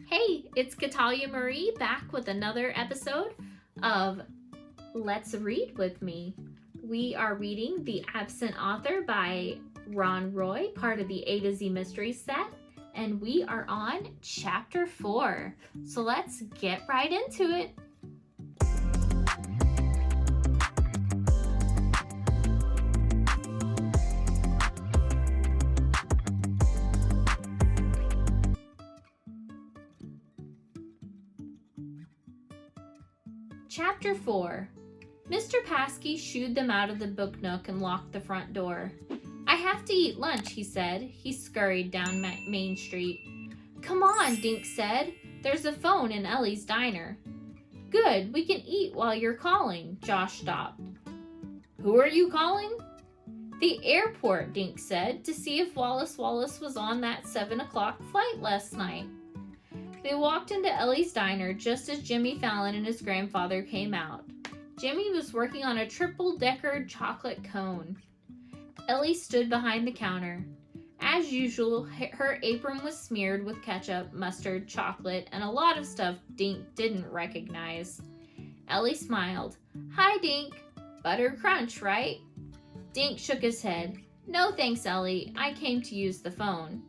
Hey, it's Katalia Marie back with another episode of Let's Read With Me. We are reading The Absent Author by Ron Roy, part of the A to Z Mysteries set, and we are on Chapter 4. So let's get right into it. Chapter 4. Mr. Paskey shooed them out of the book nook and locked the front door. "I have to eat lunch," he said. He scurried down Main Street. "Come on," Dink said. "There's a phone in Ellie's diner." "Good, we can eat while you're calling." Josh stopped. "Who are you calling?" "The airport," Dink said, "to see if Wallace was on that 7 o'clock flight last night." They walked into Ellie's diner just as Jimmy Fallon and his grandfather came out. Jimmy was working on a triple-decker chocolate cone. Ellie stood behind the counter. As usual, her apron was smeared with ketchup, mustard, chocolate, and a lot of stuff Dink didn't recognize. Ellie smiled. "Hi, Dink. Butter crunch, right?" Dink shook his head. "No thanks, Ellie. I came to use the phone."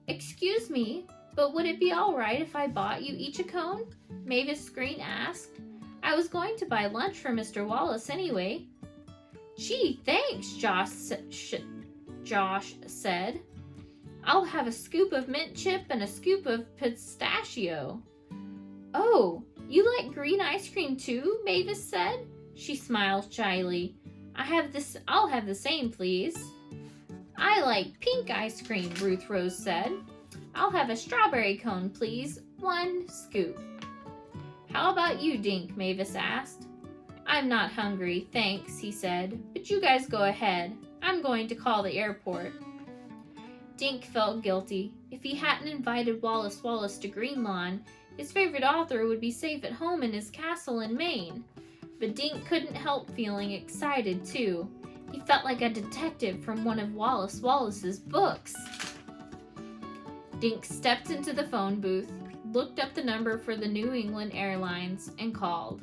"Excuse me, but would it be all right if I bought you each a cone?" Mavis Green asked. "I was going to buy lunch for Mr. Wallace anyway." "Gee, thanks," Josh said. "I'll have a scoop of mint chip and a scoop of pistachio." "Oh, you like green ice cream too?" Mavis said. She smiled shyly. "I'll have the same, please." "I like pink ice cream," Ruth Rose said. "I'll have a strawberry cone, please. 1 scoop." "How about you, Dink?" Mavis asked. "I'm not hungry, thanks," he said. "But you guys go ahead. I'm going to call the airport." Dink felt guilty. If he hadn't invited Wallace to Greenlawn, his favorite author would be safe at home in his castle in Maine. But Dink couldn't help feeling excited, too. He felt like a detective from one of Wallace's books. Dink stepped into the phone booth, looked up the number for the New England Airlines, and called.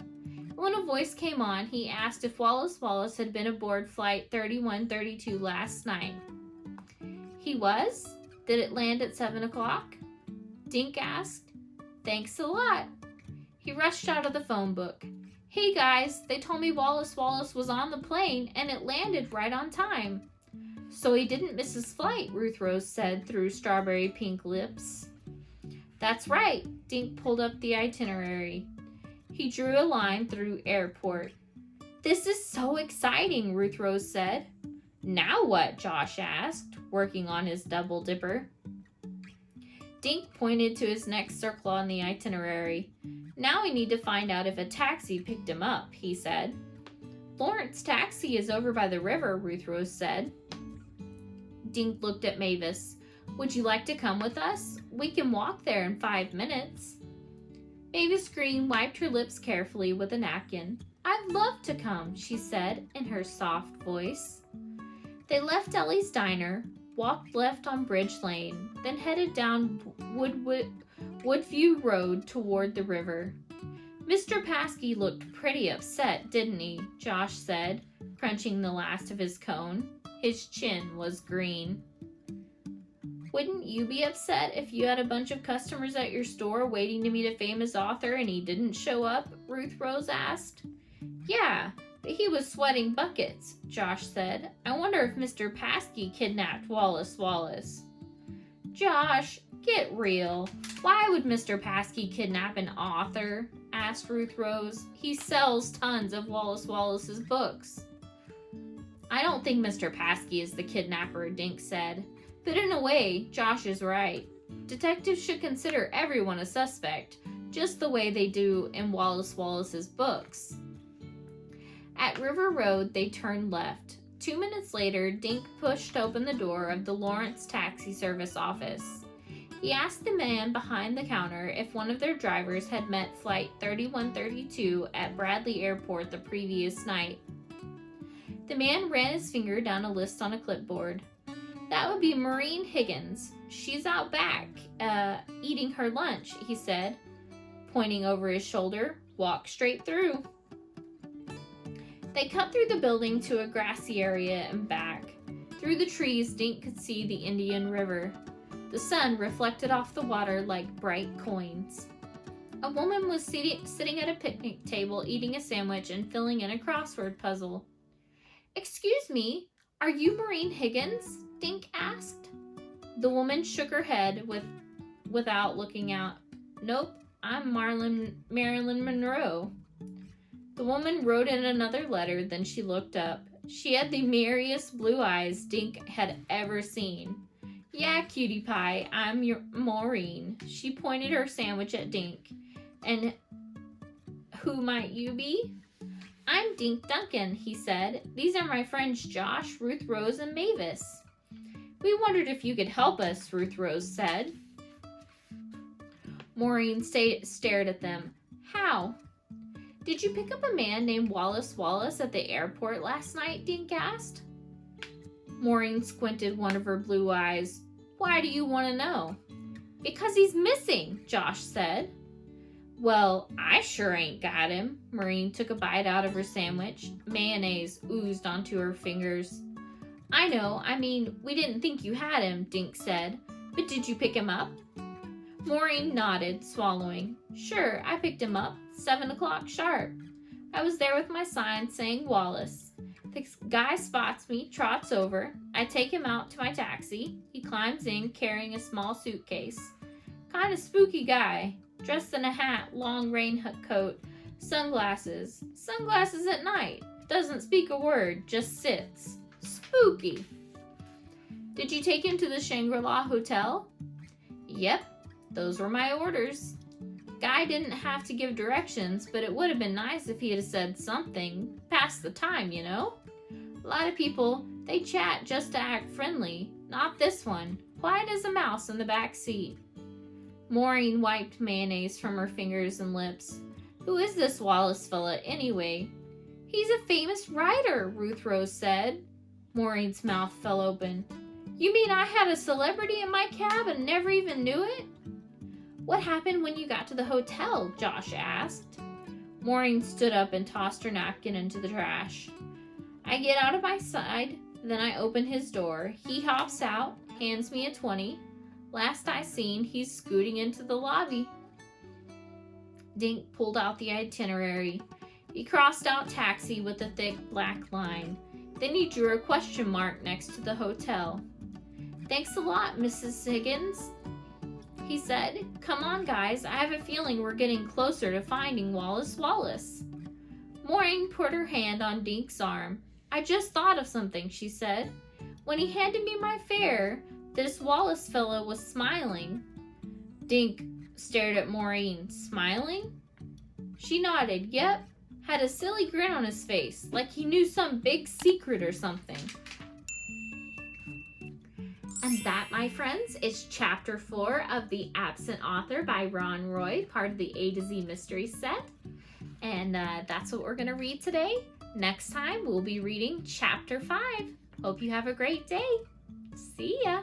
When a voice came on, he asked if Wallace had been aboard Flight 3132 last night. "He was? Did it land at 7 o'clock? Dink asked. "Thanks a lot." He rushed out of the phone book. "Hey guys, they told me Wallace was on the plane and it landed right on time." "So he didn't miss his flight," Ruth Rose said through strawberry pink lips. "That's right." Dink pulled up the itinerary. He drew a line through airport. "This is so exciting," Ruth Rose said. "Now what?" Josh asked, working on his double dipper. Dink pointed to his next circle on the itinerary. "Now we need to find out if a taxi picked him up," he said. "Lawrence Taxi is over by the river," Ruth Rose said. Dink looked at Mavis. "Would you like to come with us? We can walk there in 5 minutes." Mavis Green wiped her lips carefully with a napkin. "I'd love to come," she said in her soft voice. They left Ellie's diner, walked left on Bridge Lane, then headed down Woodview Road toward the river. "Mr. Paskey looked pretty upset, didn't he?" Josh said, crunching the last of his cone. His chin was green. "Wouldn't you be upset if you had a bunch of customers at your store waiting to meet a famous author and he didn't show up?" Ruth Rose asked. "Yeah, but he was sweating buckets," Josh said. "I wonder if Mr. Paskey kidnapped Wallace." "Josh, get real. Why would Mr. Paskey kidnap an author?" asked Ruth Rose. "He sells tons of Wallace's books." "I don't think Mr. Paskey is the kidnapper," Dink said. "But in a way, Josh is right. Detectives should consider everyone a suspect, just the way they do in Wallace's books." At River Road, they turned left. 2 minutes later, Dink pushed open the door of the Lawrence Taxi Service office. He asked the man behind the counter if one of their drivers had met Flight 3132 at Bradley Airport the previous night. The man ran his finger down a list on a clipboard. That would be Maureen Higgins. She's out back, eating her lunch, he said, pointing over his shoulder. Walk straight through. They cut through the building to a grassy area and back. Through the trees, Dink could see the Indian River. The sun reflected off the water like bright coins. A woman was sitting at a picnic table eating a sandwich and filling in a crossword puzzle. "Excuse me, are you Maureen Higgins?" Dink asked. The woman shook her head without looking out. "Nope, I'm Marilyn Monroe." The woman wrote in another letter, then she looked up. She had the merriest blue eyes Dink had ever seen. "Yeah, cutie pie, I'm your Maureen." She pointed her sandwich at Dink. "And who might you be?" "I'm Dink Duncan," he said. "These are my friends Josh, Ruth Rose, and Mavis." "We wondered if you could help us," Ruth Rose said. Maureen stared at them. "How?" "Did you pick up a man named Wallace Wallace at the airport last night?" Dink asked. Maureen squinted one of her blue eyes. "Why do you want to know?" "Because he's missing," Josh said. "Well, I sure ain't got him." Maureen took a bite out of her sandwich. Mayonnaise oozed onto her fingers. "I know, we didn't think you had him," Dink said. "But did you pick him up?" Maureen nodded, swallowing. "Sure, I picked him up, 7 o'clock sharp. I was there with my sign saying Wallace. The guy spots me, trots over. I take him out to my taxi. He climbs in carrying a small suitcase. Kind of spooky guy, dressed in a hat, long raincoat, sunglasses. Sunglasses at night. Doesn't speak a word, just sits. Spooky." "Did you take him to the Shangri-La Hotel?" "Yep, those were my orders. Guy didn't have to give directions, but it would have been nice if he had said something. Pass the time, you know? A lot of people, they chat just to act friendly. Not this one. Quiet as a mouse in the back seat." Maureen wiped mayonnaise from her fingers and lips. "Who is this Wallace fella, anyway?" "He's a famous writer," Ruth Rose said. Maureen's mouth fell open. "You mean I had a celebrity in my cab and never even knew it?" "What happened when you got to the hotel?" Josh asked. Maureen stood up and tossed her napkin into the trash. "I get out of my side, then I open his door. He hops out, hands me a 20. Last I seen, he's scooting into the lobby." Dink pulled out the itinerary. He crossed out taxi with a thick black line. Then he drew a question mark next to the hotel. "Thanks a lot, Mrs. Higgins," he said. "Come on, guys. I have a feeling we're getting closer to finding Wallace Wallace." Maureen put her hand on Dink's arm. "I just thought of something," she said. "When he handed me my fare, this Wallace fellow was smiling." Dink stared at Maureen. "Smiling?" She nodded. "Yep. Had a silly grin on his face, like he knew some big secret or something." And that, my friends, is Chapter 4 of The Absent Author by Ron Roy, part of the A to Z mystery set. And that's what we're going to read today. Next time, we'll be reading Chapter 5. Hope you have a great day. See ya!